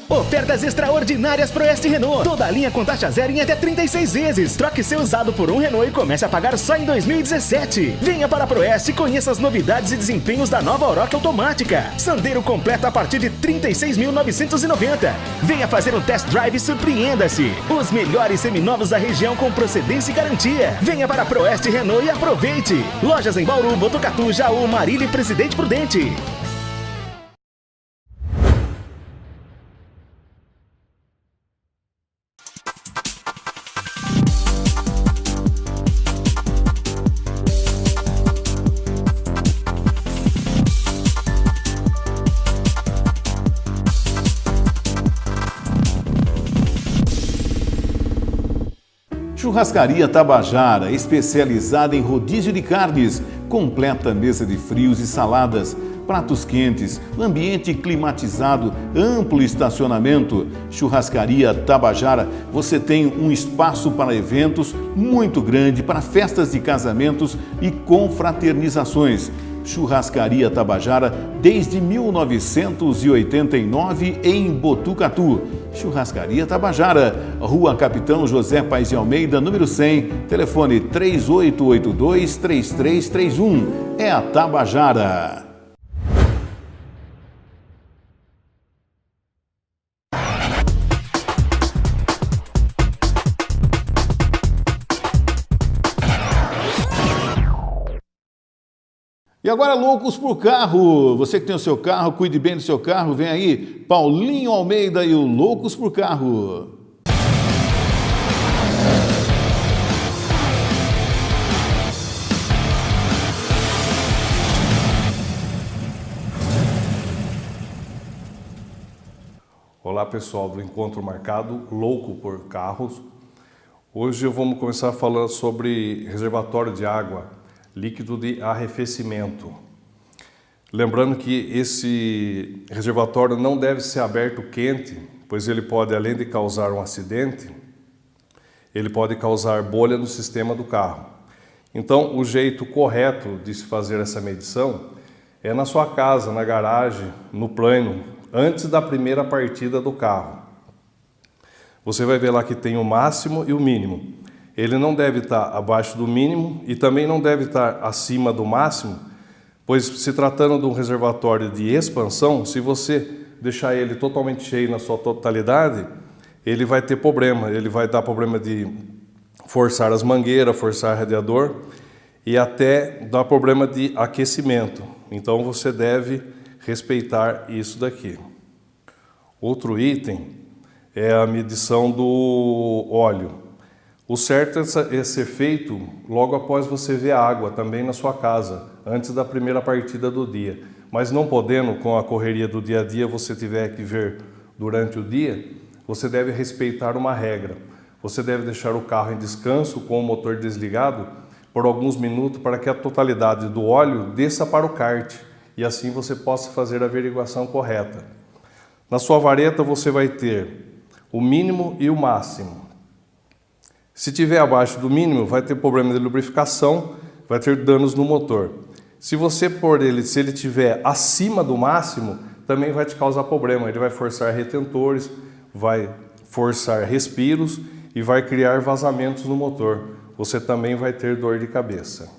Ofertas extraordinárias Proeste Renault. Toda a linha com taxa zero em até 36 vezes. Troque seu usado por um Renault e comece a pagar só em 2017. Venha para a Proeste e conheça as novidades e desempenhos da nova Oroch automática. Sandero completo a partir de 36.990. Venha fazer um test drive e surpreenda-se. Os melhores seminovos da região com procedência e garantia. Venha para a Proeste Renault e aproveite. Lojas em Bauru, Botucatu, Jaú, Marília e Presidente Prudente. Churrascaria Tabajara, especializada em rodízio de carnes, completa mesa de frios e saladas, pratos quentes, ambiente climatizado, amplo estacionamento. Churrascaria Tabajara, você tem um espaço para eventos muito grande, para festas de casamentos e confraternizações. Churrascaria Tabajara, desde 1989 em Botucatu. Churrascaria Tabajara, Rua Capitão José Paes de Almeida, número 100, telefone 3882-3331. É a Tabajara. E agora, loucos por carro. Você que tem o seu carro, cuide bem do seu carro. Vem aí, Paulinho Almeida e o Loucos por Carro. Olá pessoal do Encontro Marcado, Louco por Carros. Hoje vamos começar falando sobre reservatório de água, líquido de arrefecimento. Lembrando que esse reservatório não deve ser aberto quente, pois ele pode, além de causar um acidente, ele pode causar bolha no sistema do carro. Então, o jeito correto de se fazer essa medição é na sua casa, na garagem, no plano, antes da primeira partida do carro. Você vai ver lá que tem o máximo e o mínimo. Ele não deve estar abaixo do mínimo e também não deve estar acima do máximo, pois se tratando de um reservatório de expansão, se você deixar ele totalmente cheio na sua totalidade, ele vai ter problema, ele vai dar problema de forçar as mangueiras, forçar o radiador e até dar problema de aquecimento. Então você deve respeitar isso daqui. Outro item é a medição do óleo. O certo é ser feito logo após você ver a água também na sua casa, antes da primeira partida do dia. Mas não podendo, com a correria do dia a dia, você tiver que ver durante o dia, você deve respeitar uma regra. Você deve deixar o carro em descanso com o motor desligado por alguns minutos para que a totalidade do óleo desça para o kart e assim você possa fazer a averiguação correta. Na sua vareta você vai ter o mínimo e o máximo. Se tiver abaixo do mínimo, vai ter problema de lubrificação, vai ter danos no motor. Se você pôr ele, se ele tiver acima do máximo, também vai te causar problema. Ele vai forçar retentores, vai forçar respiros e vai criar vazamentos no motor. Você também vai ter dor de cabeça.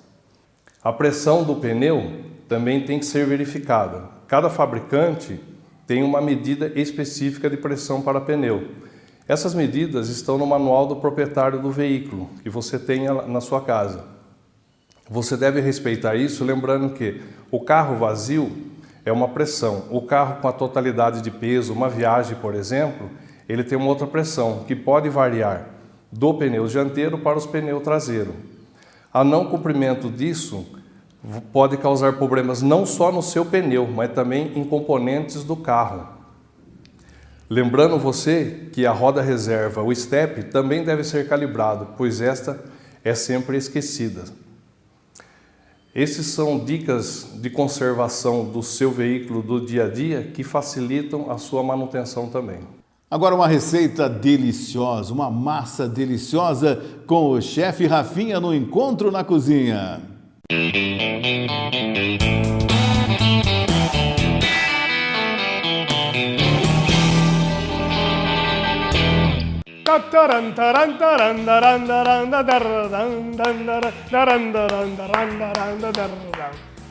A pressão do pneu também tem que ser verificada. Cada fabricante tem uma medida específica de pressão para pneu. Essas medidas estão no manual do proprietário do veículo, que você tenha na sua casa. Você deve respeitar isso, lembrando que o carro vazio é uma pressão. O carro com a totalidade de peso, uma viagem, por exemplo, ele tem uma outra pressão, que pode variar do pneu dianteiro para os pneus traseiros. A não cumprimento disso pode causar problemas não só no seu pneu, mas também em componentes do carro. Lembrando você que a roda reserva, o step, também deve ser calibrado, pois esta é sempre esquecida. Esses são dicas de conservação do seu veículo do dia a dia que facilitam a sua manutenção também. Agora uma receita deliciosa, uma massa deliciosa com o chefe Rafinha no Encontro na Cozinha.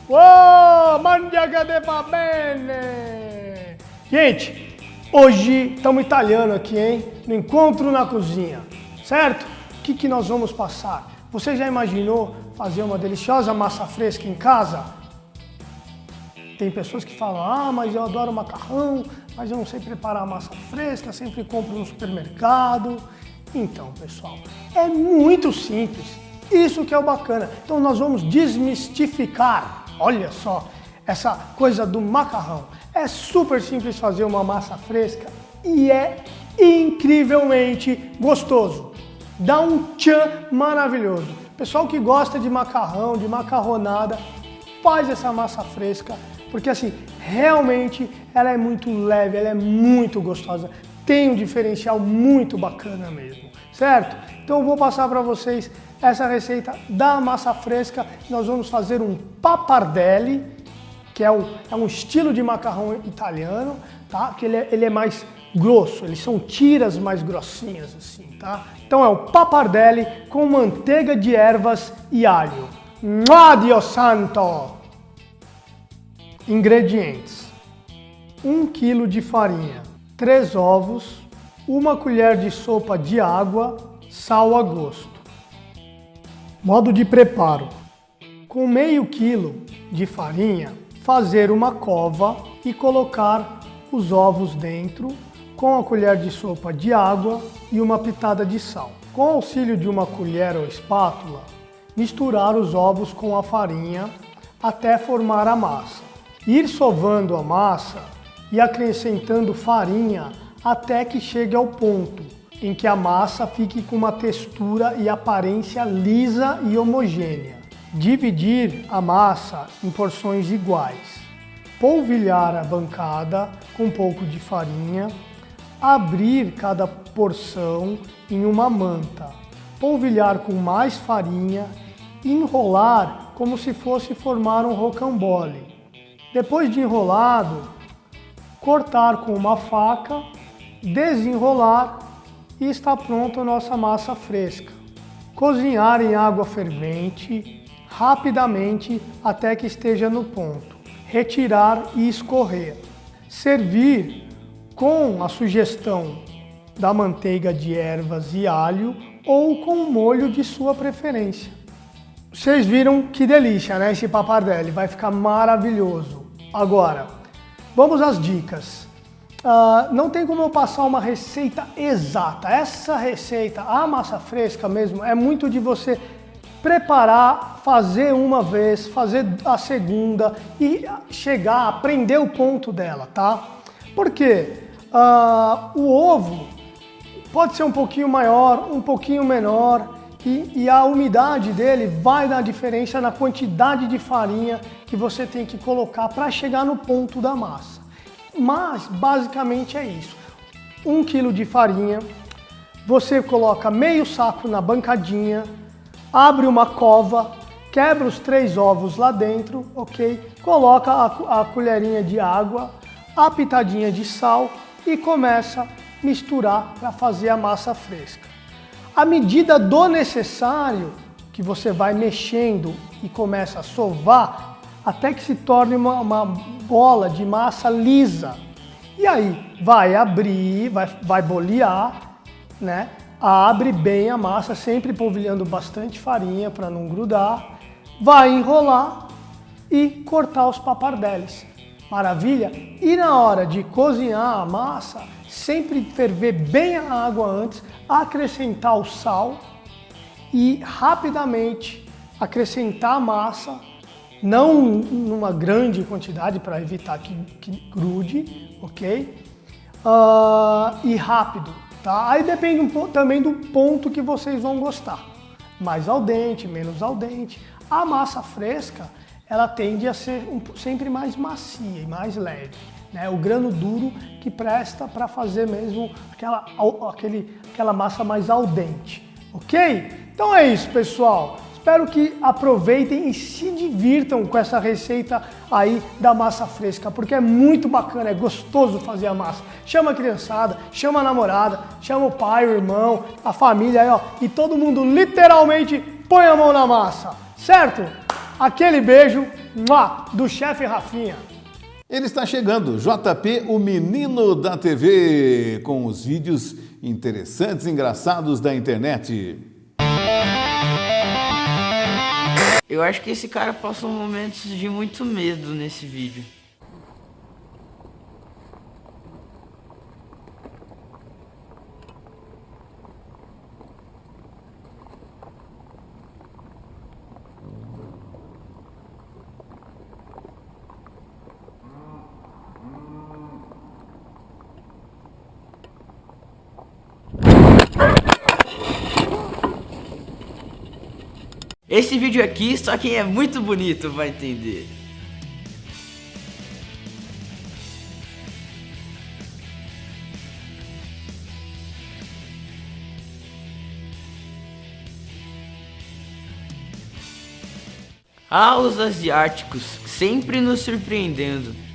Oh, mandiaga de va bene! Gente, hoje estamos italiano aqui, hein? No Encontro na Cozinha, certo? O que nós vamos passar? Você já imaginou fazer uma deliciosa massa fresca em casa? Tem pessoas que falam, ah, mas eu adoro macarrão, mas eu não sei preparar massa fresca, sempre compro no supermercado. Então, pessoal, é muito simples. Isso que é o bacana. Então nós vamos desmistificar, olha só, essa coisa do macarrão. É super simples fazer uma massa fresca e é incrivelmente gostoso. Dá um tchan maravilhoso. Pessoal que gosta de macarrão, de macarronada, faz essa massa fresca, porque assim, realmente ela é muito leve, ela é muito gostosa, tem um diferencial muito bacana mesmo, certo? Então eu vou passar para vocês essa receita da massa fresca. Nós vamos fazer um pappardelle, que é um estilo de macarrão italiano, tá? Que ele é mais grosso, eles são tiras mais grossinhas assim, tá? Então é o pappardelle com manteiga de ervas e alho. Dio santo! Ingredientes: 1 kg de farinha, 3 ovos, 1 colher de sopa de água, sal a gosto. Modo de preparo: com meio quilo de farinha, fazer uma cova e colocar os ovos dentro com a colher de sopa de água e uma pitada de sal. Com auxílio de uma colher ou espátula, misturar os ovos com a farinha até formar a massa. Ir sovando a massa e acrescentando farinha até que chegue ao ponto em que a massa fique com uma textura e aparência lisa e homogênea. Dividir a massa em porções iguais. Polvilhar a bancada com um pouco de farinha. Abrir cada porção em uma manta. Polvilhar com mais farinha. Enrolar como se fosse formar um rocambole. Depois de enrolado, cortar com uma faca, desenrolar e está pronta a nossa massa fresca. Cozinhar em água fervente rapidamente até que esteja no ponto. Retirar e escorrer. Servir com a sugestão da manteiga de ervas e alho ou com o molho de sua preferência. Vocês viram que delícia, né? Esse pappardelle vai ficar maravilhoso. Agora, vamos às dicas. Não tem como eu passar uma receita exata. Essa receita, a massa fresca mesmo, é muito de você preparar, fazer uma vez, fazer a segunda e chegar, aprender o ponto dela, tá? Por quê? O ovo pode ser um pouquinho maior, um pouquinho menor e a umidade dele vai dar diferença na quantidade de farinha que você tem que colocar para chegar no ponto da massa. Mas basicamente é isso. 1 kg de farinha, você coloca meio saco na bancadinha, abre uma cova, quebra os 3 ovos lá dentro, ok? Coloca a colherinha de água, a pitadinha de sal e começa a misturar para fazer a massa fresca. À medida do necessário, que você vai mexendo e começa a sovar, até que se torne uma bola de massa lisa. E aí vai abrir, vai bolear, né? Abre bem a massa, sempre polvilhando bastante farinha para não grudar. Vai enrolar e cortar os pappardelles. Maravilha? E na hora de cozinhar a massa, sempre ferver bem a água antes, acrescentar o sal e rapidamente acrescentar a massa, não numa grande quantidade para evitar que grude, ok? E rápido, tá? Aí depende também do ponto que vocês vão gostar. Mais al dente, menos al dente. A massa fresca, ela tende a ser sempre mais macia e mais leve, né? O grano duro que presta para fazer mesmo aquela massa mais al dente, ok? Então é isso, pessoal. Espero que aproveitem e se divirtam com essa receita aí da massa fresca, porque é muito bacana, é gostoso fazer a massa. Chama a criançada, chama a namorada, chama o pai, o irmão, a família aí, ó, e todo mundo literalmente põe a mão na massa, certo? Aquele beijo do chefe Rafinha. Ele está chegando, JP, o menino da TV, com os vídeos interessantes, engraçados da internet. Eu acho que esse cara passou momentos de muito medo nesse vídeo. Esse vídeo aqui, só quem é muito bonito vai entender. Ah, os asiáticos, sempre nos surpreendendo.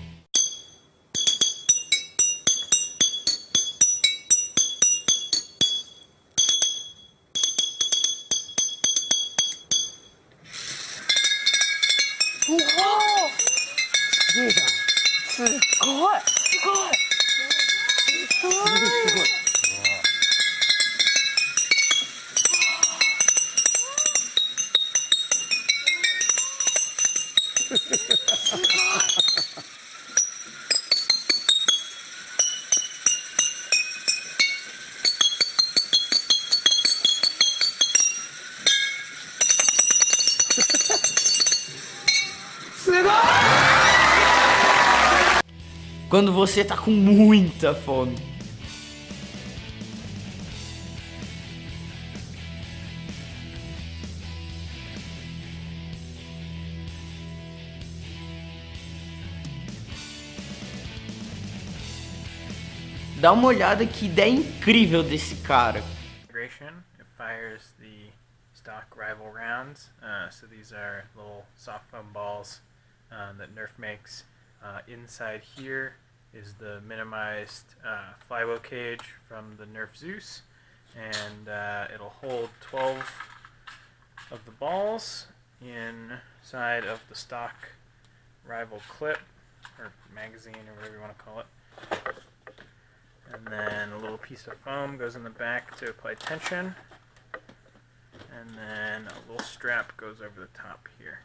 Quando você tá com muita fome. Dá uma olhada que ideia incrível desse cara. It fires the stock rival rounds. So these are little soft foam balls that Nerf makes. Inside here is the minimized flywheel cage from the Nerf Zeus, and it'll hold 12 of the balls inside of the stock rival clip or magazine or whatever you want to call it. And then a little piece of foam goes in the back to apply tension, and then a little strap goes over the top here.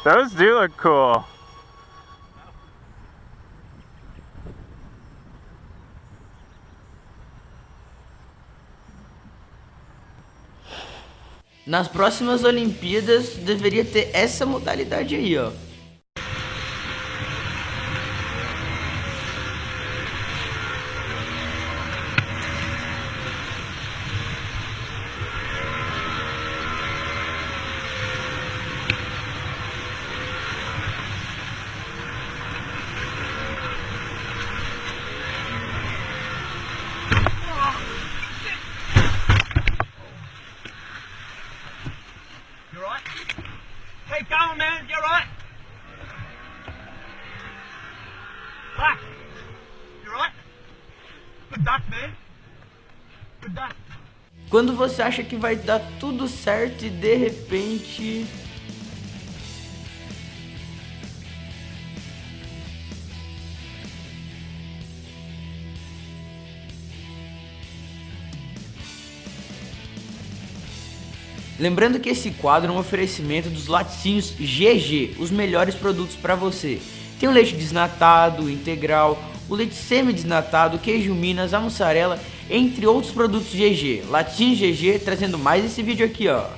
Those do look cool. Nas próximas Olimpíadas deveria ter essa modalidade aí, ó. Keep going, man. You're right. Back. You're right. Good duck, man. Good duck. Quando você acha que vai dar tudo certo e de repente... Lembrando que esse quadro é um oferecimento dos laticínios GG, os melhores produtos para você. Tem o leite desnatado, integral, o leite semi-desnatado, queijo Minas, a mussarela, entre outros produtos GG. Laticínios GG trazendo mais esse vídeo aqui, ó.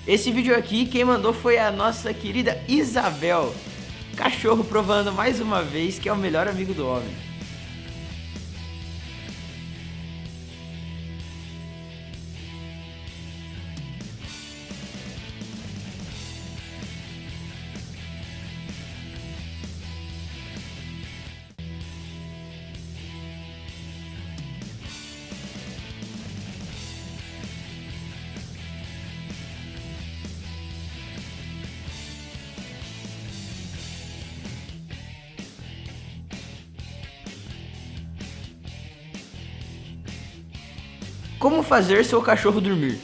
Esse vídeo aqui, quem mandou foi a nossa querida Isabel. Cachorro provando mais uma vez que é o melhor amigo do homem. Como fazer seu cachorro dormir?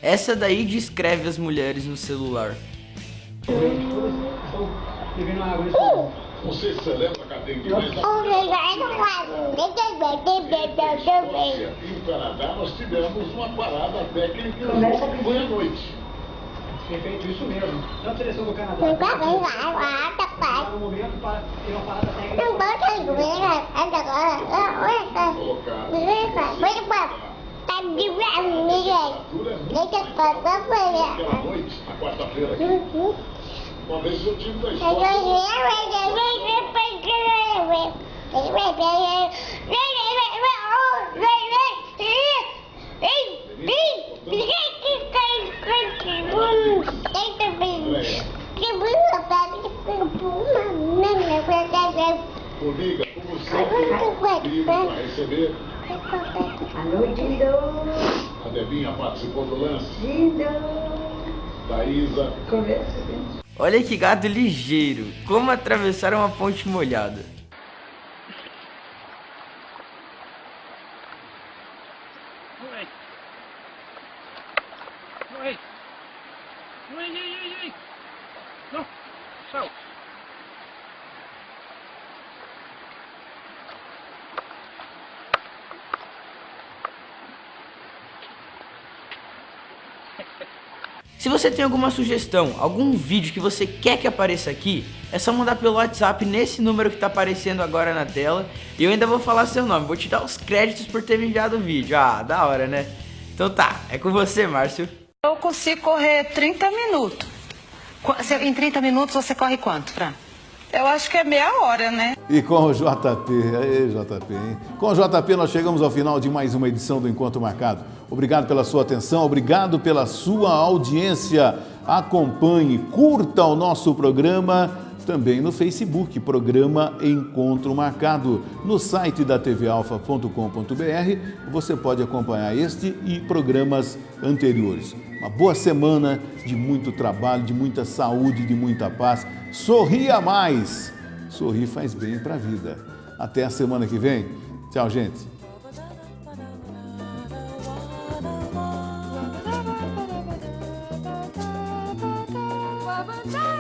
Essa daí descreve as mulheres no celular. Você celebra a cadeia de e o Canadá nós tivemos uma parada técnica que foi à noite. Perfeito, isso mesmo. Na seleção do Canadá. No momento para ter uma parada técnica. Aquela noite, na quarta-feira aqui. Uma vez eu tive da escola. Formiga, como sempre, livre para receber. Alô, Dindo. A Debinha participou do lance. Dindo. Da Isa. Conversa. Olha que gato ligeiro. Como atravessar uma ponte molhada. Oi. Oi. Oi, oi, oi, oi. Não. Tchau. Se você tem alguma sugestão, algum vídeo que você quer que apareça aqui, é só mandar pelo WhatsApp nesse número que está aparecendo agora na tela. E eu ainda vou falar seu nome, vou te dar os créditos por ter me enviado o vídeo. Ah, da hora, né? Então tá, é com você, Márcio. Eu consigo correr 30 minutos. Em 30 minutos você corre quanto, Fran? Eu acho que é meia hora, né? E com o JP, aí JP, hein? Com o JP nós chegamos ao final de mais uma edição do Encontro Marcado. Obrigado pela sua atenção, obrigado pela sua audiência. Acompanhe, curta o nosso programa também no Facebook, programa Encontro Marcado. No site da tvalfa.com.br você pode acompanhar este e programas anteriores. Uma boa semana de muito trabalho, de muita saúde, de muita paz. Sorria mais! Sorrir faz bem para a vida. Até a semana que vem. Tchau, gente. Bye.